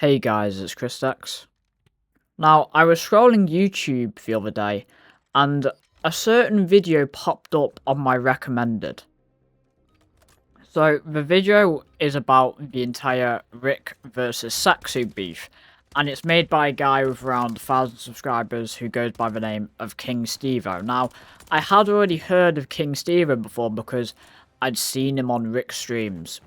Hey guys, it's KvngStevo. Now, I was scrolling YouTube the other day, and a certain video popped up on my recommended. So, the video is about the entire Rick versus Saxu beef, and it's made by a guy with around 1,000 subscribers who goes by the name of KvngStevo. Now, I had already heard of KvngStevo before because I'd seen him on Rick streams.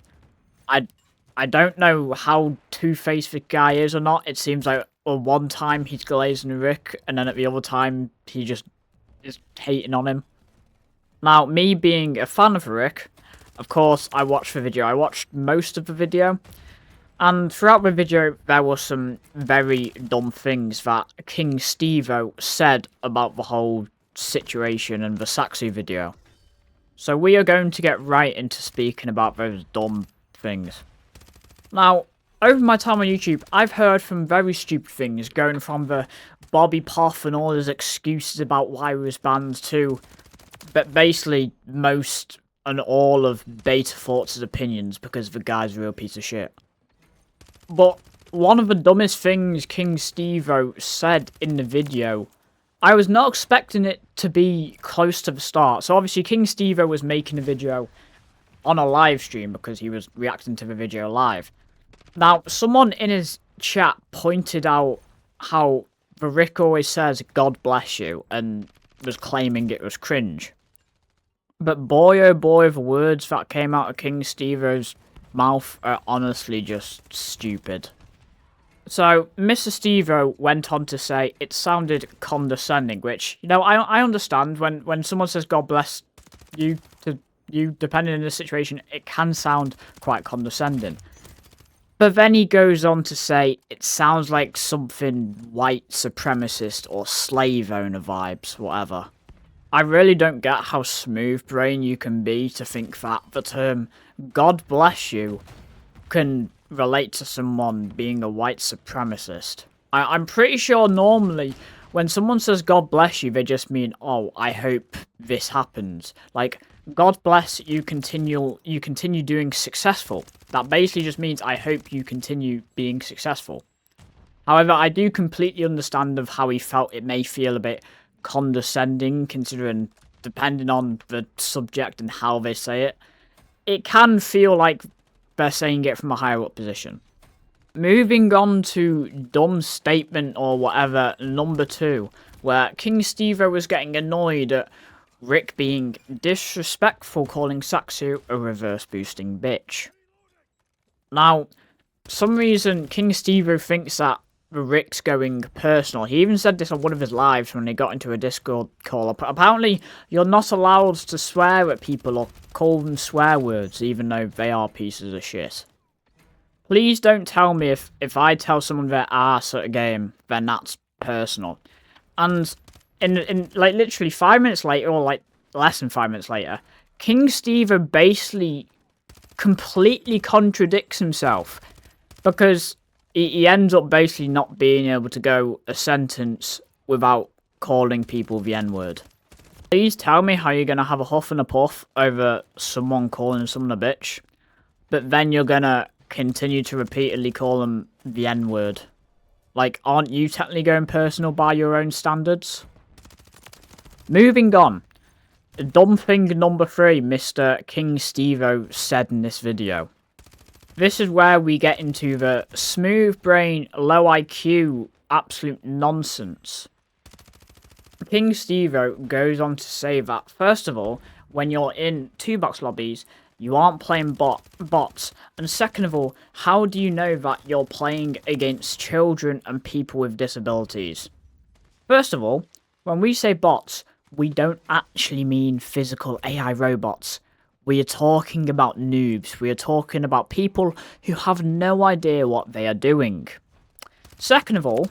I don't know how two-faced the guy is or not. It seems like one time he's glazing Rick, and then at the other time he just is hating on him. Now, me being a fan of Rick, of course, I watched the video. I watched most of the video, and throughout the video there were some very dumb things that KvngStevo said about the whole situation and the Saxu video. So we are going to get right into speaking about those dumb things. Now, over my time on YouTube, I've heard from very stupid things, going from the Bobby Poff and all his excuses about why he was banned to, but basically most and all of Beta Thoughts' opinions because the guy's a real piece of shit. But one of the dumbest things KvngStevo said in the video, I was not expecting it to be close to the start. So obviously KvngStevo was making a video on a live stream because he was reacting to the video live. Now, someone in his chat pointed out how the Rick always says, "God bless you," and was claiming it was cringe. But boy oh boy, the words that came out of KvngStevo's mouth are honestly just stupid. So, Mr. Stevo went on to say it sounded condescending, which, you know, I understand when someone says "God bless you" to you, depending on the situation, it can sound quite condescending. But then he goes on to say it sounds like something white supremacist or slave owner vibes, whatever. I really don't get how smooth brain you can be to think that the term "God bless you" can relate to someone being a white supremacist. I'm pretty sure normally when someone says "God bless you," they just mean, "Oh, I hope this happens." Like, "God bless you continue doing successful." That basically just means I hope you continue being successful. However, I do completely understand of how he felt it may feel a bit condescending, considering depending on the subject and how they say it, it can feel like they're saying it from a higher up position. Moving on to dumb statement or whatever number 2, where KvngStevo was getting annoyed at Rick being disrespectful, calling Saxu a reverse boosting bitch. Now, for some reason, KvngStevo thinks that Rick's going personal. He even said this on one of his lives when he got into a Discord call. Apparently, you're not allowed to swear at people or call them swear words, even though they are pieces of shit. Please don't tell me if I tell someone their ass at a game, then that's personal. And in like literally 5 minutes later, or like less than 5 minutes later, KvngStevo basically completely contradicts himself because he ends up basically not being able to go a sentence without calling people the N-word. Please tell me how you're going to have a huff and a puff over someone calling someone a bitch, but then you're going to continue to repeatedly call them the N-word. Like, aren't you technically going personal by your own standards? Moving on. Dumb thing number 3 Mr. KvngStevo said in this video. This is where we get into the smooth brain, low IQ, absolute nonsense. KvngStevo goes on to say that, first of all, when you're in 2-box lobbies, you aren't playing bots, and second of all, how do you know that you're playing against children and people with disabilities? First of all, when we say bots, we don't actually mean physical AI robots. We are talking about noobs. We are talking about people who have no idea what they are doing. Second of all,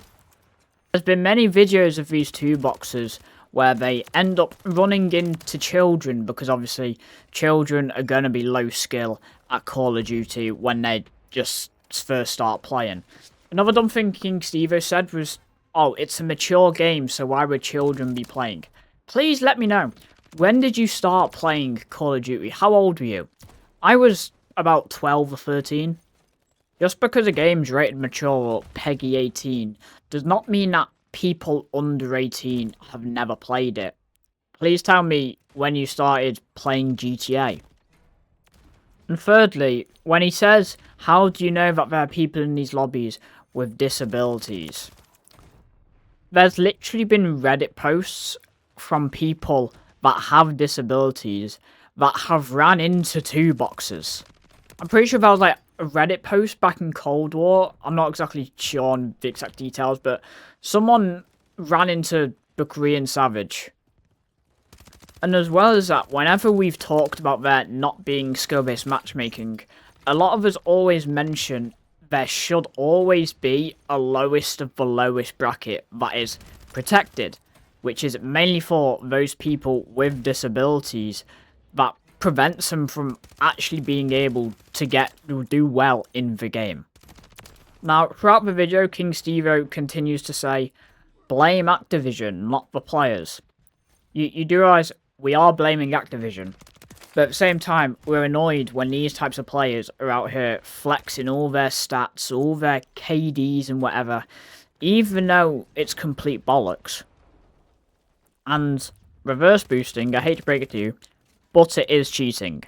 there's been many videos of these 2-boxers where they end up running into children because obviously children are going to be low skill at Call of Duty when they just first start playing. Another dumb thing KvngStevo said was, "Oh, it's a mature game, so why would children be playing?" Please let me know. When did you start playing Call of Duty? How old were you? I was about 12 or 13. Just because a game's rated mature or PEGI 18 does not mean that people under 18 have never played it. Please tell me when you started playing GTA. And thirdly, when he says, how do you know that there are people in these lobbies with disabilities? There's literally been Reddit posts from people that have disabilities that have ran into 2 boxes. I'm pretty sure that was like a Reddit post back in Cold War. I'm not exactly sure on the exact details, but someone ran into the Korean Savage. And as well as that, whenever we've talked about there not being skill-based matchmaking, a lot of us always mention there should always be a lowest of the lowest bracket that is protected, which is mainly for those people with disabilities that prevents them from actually being able to do well in the game. Now, throughout the video, KvngStevo continues to say, blame Activision, not the players. You do realise we are blaming Activision, but at the same time, we're annoyed when these types of players are out here flexing all their stats, all their KDs and whatever, even though it's complete bollocks. And reverse boosting, I hate to break it to you, but it is cheating.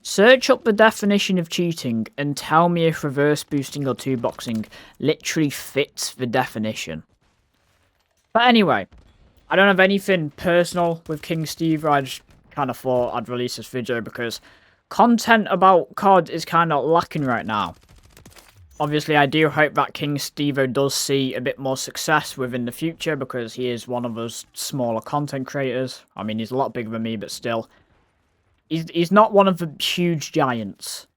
Search up the definition of cheating and tell me if reverse boosting or 2-boxing literally fits the definition. But anyway, I don't have anything personal with KvngStevo. I just kind of thought I'd release this video because content about COD is kind of lacking right now. Obviously, I do hope that KvngStevo does see a bit more success within the future because he is one of us smaller content creators. I mean, he's a lot bigger than me, but still. He's not one of the huge giants.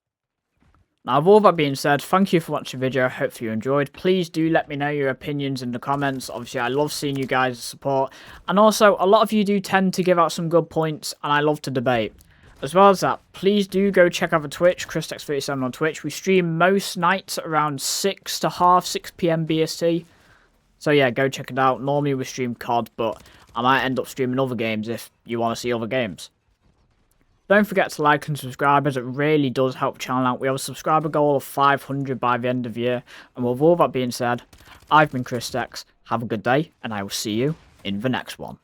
Now, with all that being said, thank you for watching the video. Hopefully you enjoyed. Please do let me know your opinions in the comments. Obviously, I love seeing you guys' support. And also, a lot of you do tend to give out some good points, and I love to debate. As well as that, please do go check out the Twitch, KvngStevo on Twitch. We stream most nights around 6 p.m. BST. So yeah, go check it out. Normally we stream COD, but I might end up streaming other games if you want to see other games. Don't forget to like and subscribe, as it really does help the channel out. We have a subscriber goal of 500 by the end of the year. And with all that being said, I've been KvngStevo. Have a good day, and I will see you in the next one.